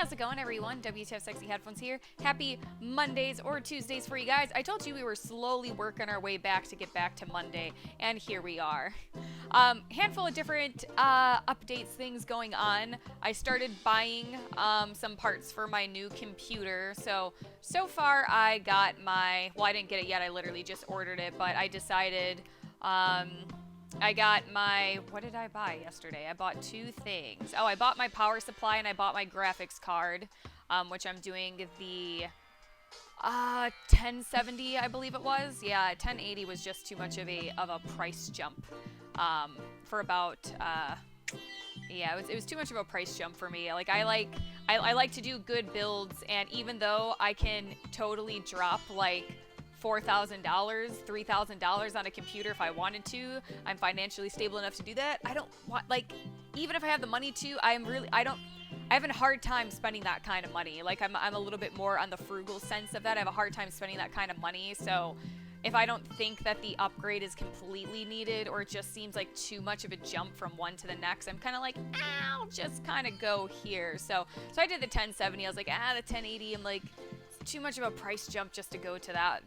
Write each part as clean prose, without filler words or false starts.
how's it going, everyone? WTFSexyHeadphones here. Happy Mondays or Tuesdays for you guys. I told you we were slowly working our way back to get back to Monday, and here we are. Handful of different updates, things going on. I started buying some parts for my new computer. So far I got my, well, I didn't get it yet. I literally just ordered it, but I decided I got my, what did I buy yesterday? I bought two things. Oh, I bought my power supply and I bought my graphics card, which I'm doing the 1070, I believe it was. Yeah, 1080 was just too much of a price jump for about, yeah, it was too much of a price jump for me. Like, I like to do good builds, and even though I can totally drop like $4,000, $3,000 on a computer if I wanted to, I'm financially stable enough to do that. I don't want, like, even if I have the money to, I have a hard time spending that kind of money. Like, I'm a little bit more on the frugal sense of that. I have a hard time spending that kind of money. So if I don't think that the upgrade is completely needed, or it just seems like too much of a jump from one to the next, I'm kind of like, I'll just kind of go here. So I did the 1070. I was like, the 1080. I'm like, too much of a price jump just to go to that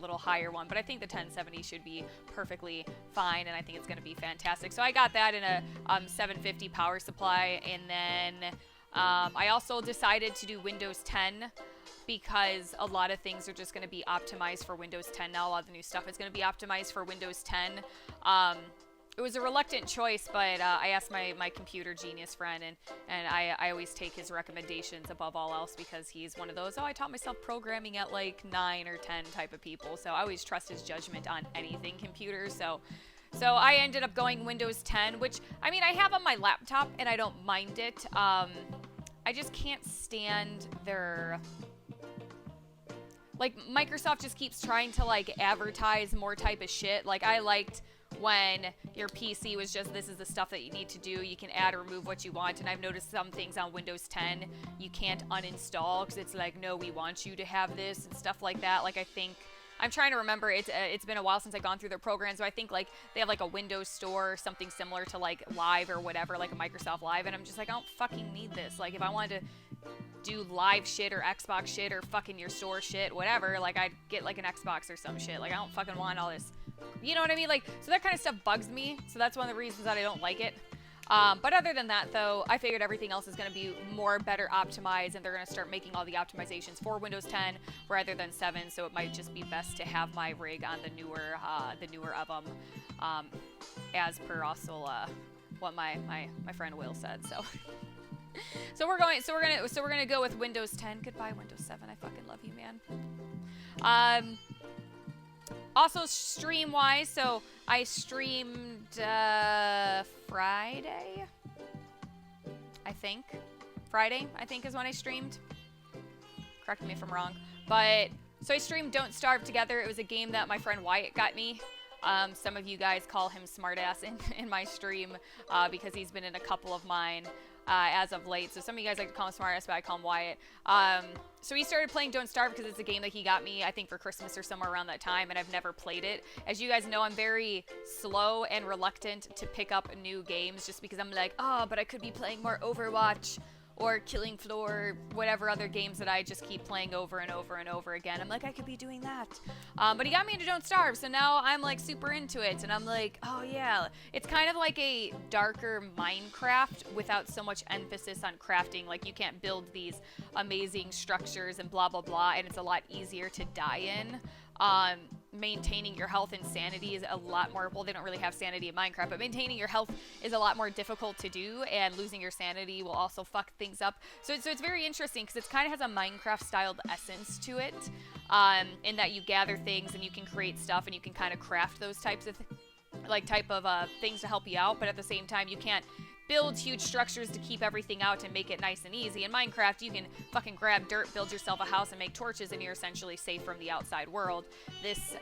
little higher one, but I think the 1070 should be perfectly fine, and I think it's going to be fantastic. So I got that in a 750 power supply, and then I also decided to do Windows 10 because a lot of things are just going to be optimized for Windows 10 now. A lot of the new stuff is going to be optimized for Windows 10. It was a reluctant choice, but I asked my computer genius friend, and I always take his recommendations above all else because he's one of those, I taught myself programming at like 9 or 10 type of people. So I always trust his judgment on anything computer. So I ended up going Windows 10, which, I mean, I have on my laptop and I don't mind it. I just can't stand their, like, Microsoft just keeps trying to like advertise more type of shit. Like, I liked when your PC was just, this is the stuff that you need to do. You can add or remove what you want. And I've noticed some things on Windows 10 you can't uninstall because it's like, no, we want you to have this and stuff like that. Like, I think, I'm trying to remember, it's been a while since I've gone through their programs, so I think like they have like a Windows Store or something similar to like Live or whatever, like a Microsoft Live, and I'm just like, I don't fucking need this. Like, if I wanted to do live shit or Xbox shit or fucking your store shit, whatever, like, I'd get like an Xbox or some shit. Like, I don't fucking want all this, you know what I mean? Like, so that kind of stuff bugs me, so that's one of the reasons that I don't like it. But other than that, though, I figured everything else is going to be better optimized, and they're going to start making all the optimizations for Windows 10 rather than 7, so it might just be best to have my rig on the newer of them, as per also what my friend Will said. So we're gonna go with Windows 10. Goodbye, Windows 7. I fucking love you, man. Also, stream-wise, so I streamed Friday, I think. Friday, I think, is when I streamed. Correct me if I'm wrong. But, so I streamed Don't Starve Together. It was a game that my friend Wyatt got me. Some of you guys call him Smartass in my stream because he's been in a couple of mine as of late. So some of you guys like to call him Smartass, but I call him Wyatt. So he started playing Don't Starve because it's a game that he got me, I think, for Christmas or somewhere around that time, and I've never played it. As you guys know, I'm very slow and reluctant to pick up new games just because I'm like, but I could be playing more Overwatch or Killing Floor, whatever other games that I just keep playing over and over and over again. I'm like, I could be doing that. But he got me into Don't Starve, so now I'm like super into it, and I'm like, oh yeah. It's kind of like a darker Minecraft without so much emphasis on crafting. Like, you can't build these amazing structures and blah blah blah, and it's a lot easier to die in. Maintaining your health and sanity is a lot more, well, they don't really have sanity in Minecraft, but maintaining your health is a lot more difficult to do, and losing your sanity will also fuck things up. So it's very interesting because it kind of has a Minecraft-styled essence to it, in that you gather things and you can create stuff and you can kind of craft those types of things to help you out, but at the same time, you can't build huge structures to keep everything out and make it nice and easy. In Minecraft, you can fucking grab dirt, build yourself a house, and make torches, and you're essentially safe from the outside world. This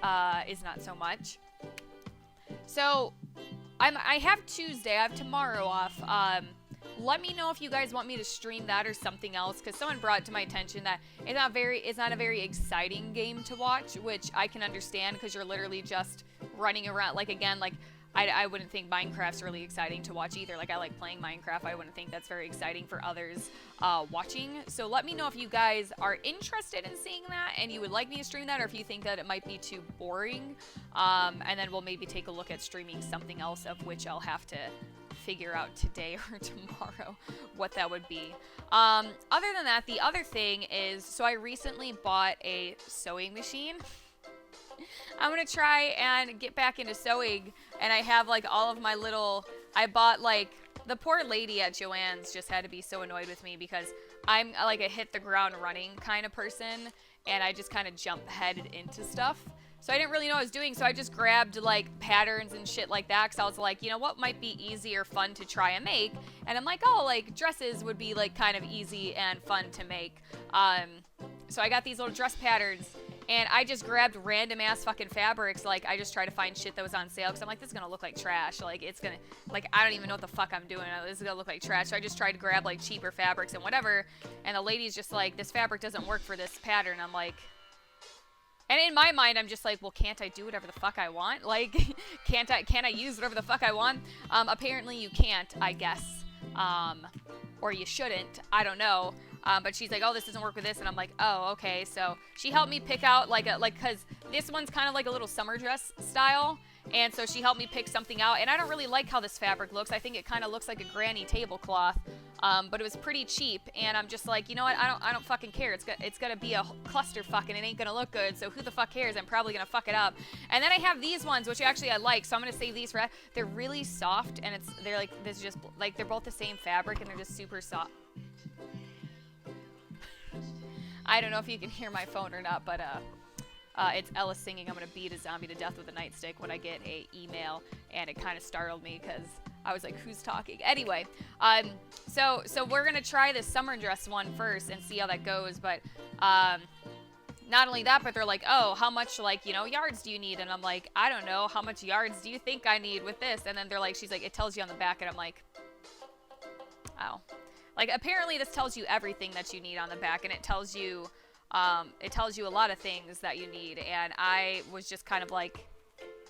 is not so much. So, I have Tuesday, I have tomorrow off. Let me know if you guys want me to stream that or something else, because someone brought it to my attention that it's not a very exciting game to watch, which I can understand, because you're literally just running around, like, again, like, I wouldn't think Minecraft's really exciting to watch either. Like, I like playing Minecraft. I wouldn't think that's very exciting for others watching. So let me know if you guys are interested in seeing that and you would like me to stream that, or if you think that it might be too boring. And then we'll maybe take a look at streaming something else, of which I'll have to figure out today or tomorrow what that would be. Other than that, the other thing is, so I recently bought a sewing machine. I'm gonna try and get back into sewing, and I have like all of my little, I bought like, the poor lady at Joann's just had to be so annoyed with me because I'm like a hit the ground running kind of person, and I just kind of jump headed into stuff. So I didn't really know what I was doing, so I just grabbed like patterns and shit like that, because I was like, you know what might be easy or fun to try and make? And I'm like, oh, like dresses would be like kind of easy and fun to make. So I got these little dress patterns, and I just grabbed random ass fucking fabrics. Like, I just tried to find shit that was on sale, because I'm like, this is gonna look like trash. Like, it's gonna, like, I don't even know what the fuck I'm doing. This is gonna look like trash. So I just tried to grab like cheaper fabrics and whatever, and the lady's just like, this fabric doesn't work for this pattern. I'm like, and in my mind, I'm just like, well, can't I do whatever the fuck I want? Like, can't I use whatever the fuck I want? Apparently you can't, I guess. Or you shouldn't, I don't know. But she's like, oh, this doesn't work with this, and I'm like, oh, okay. So she helped me pick out cause this one's kind of like a little summer dress style, and so she helped me pick something out, and I don't really like how this fabric looks. I think it kind of looks like a granny tablecloth, but it was pretty cheap, and I'm just like, you know what, I don't fucking care. It's gonna be a clusterfuck, and it ain't gonna look good, so who the fuck cares? I'm probably gonna fuck it up. And then I have these ones, which actually I like, so I'm gonna save these for, they're really soft, and they're like, this just, like, they're both the same fabric, and they're just super soft. I don't know if you can hear my phone or not, but it's Ella singing I'm gonna beat a zombie to death with a nightstick when I get a email, and it kind of startled me because I was like, who's talking? Anyway, so we're gonna try this summer dress one first and see how that goes, but not only that, but they're like, oh, how much, like, you know, yards do you need? And I'm like, I don't know, how much yards do you think I need with this? And then they're like, she's like, it tells you on the back, and I'm like, oh. Like, apparently this tells you everything that you need on the back, and it tells you a lot of things that you need, and I was just kind of like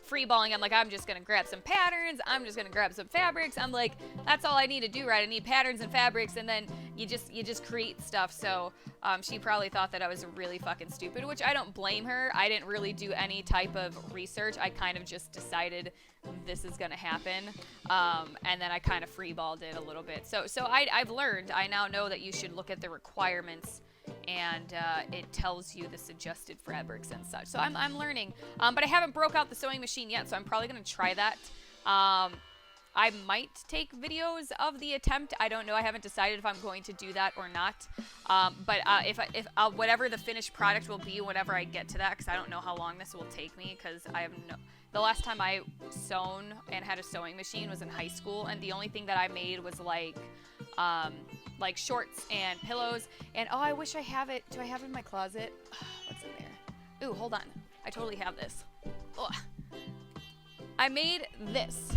freeballing. I'm like, I'm just gonna grab some patterns, I'm just gonna grab some fabrics. I'm like, that's all I need to do, right? I need patterns and fabrics, and then you just create stuff. So she probably thought that I was really fucking stupid, which I don't blame her. I didn't really do any type of research. I kind of just decided this is gonna happen, and then I kind of freeballed it a little bit. So I've learned. I now know that you should look at the requirements, and it tells you the suggested fabrics and such. So I'm learning, but I haven't broke out the sewing machine yet, so I'm probably gonna try that. I might take videos of the attempt. I don't know. I haven't decided if I'm going to do that or not. But if whatever the finished product will be, whenever I get to that, because I don't know how long this will take me, because I have no. The last time I sewn and had a sewing machine was in high school, and the only thing that I made was like shorts and pillows. And oh, I wish I have it. Do I have it in my closet? What's in there? Ooh, hold on. I totally have this. Ugh. I made this.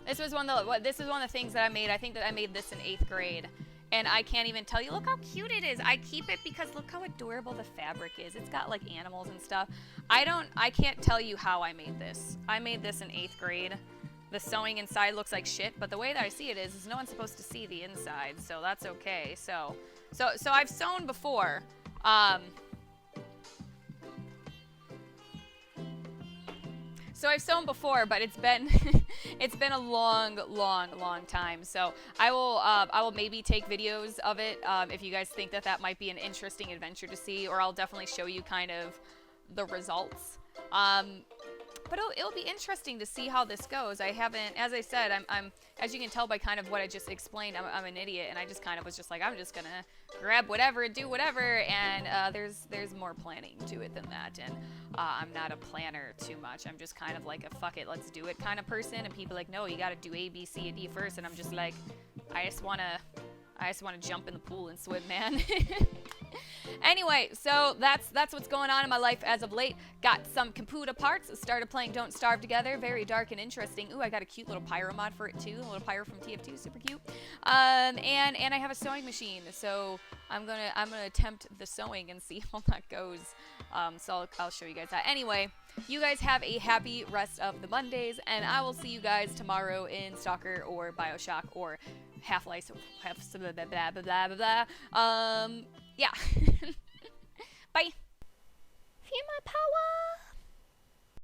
This is one of the things that I made. I think that I made this in 8th grade. And I can't even tell you, look how cute it is. I keep it because look how adorable the fabric is. It's got like animals and stuff. I can't tell you how I made this. I made this in 8th grade. The sewing inside looks like shit, but the way that I see it is no one's supposed to see the inside, so that's okay. So I've sewn before. So I've sewn before, but it's been it's been a long time. So I will maybe take videos of it if you guys think that might be an interesting adventure to see, or I'll definitely show you kind of the results. But it'll be interesting to see how this goes. I haven't, as I said, I'm as you can tell by kind of what I just explained, I'm an idiot, and I just kind of was just like, I'm just gonna grab whatever, do whatever, and there's more planning to it than that, and I'm not a planner too much. I'm just kind of like a fuck it, let's do it kind of person, and people are like, no, you gotta do A, B, C, and D first, and I'm just like, I just wanna jump in the pool and swim, man. Anyway, so that's what's going on in my life as of late. Got some computer parts. Started playing Don't Starve Together. Very dark and interesting. Ooh, I got a cute little pyro mod for it too. A little pyro from TF2, super cute. And I have a sewing machine, so I'm gonna attempt the sewing and see how that goes. So I'll show you guys that. Anyway, you guys have a happy rest of the Mondays, and I will see you guys tomorrow in Stalker or Bioshock or Half-Life. Blah blah blah blah blah. Yeah.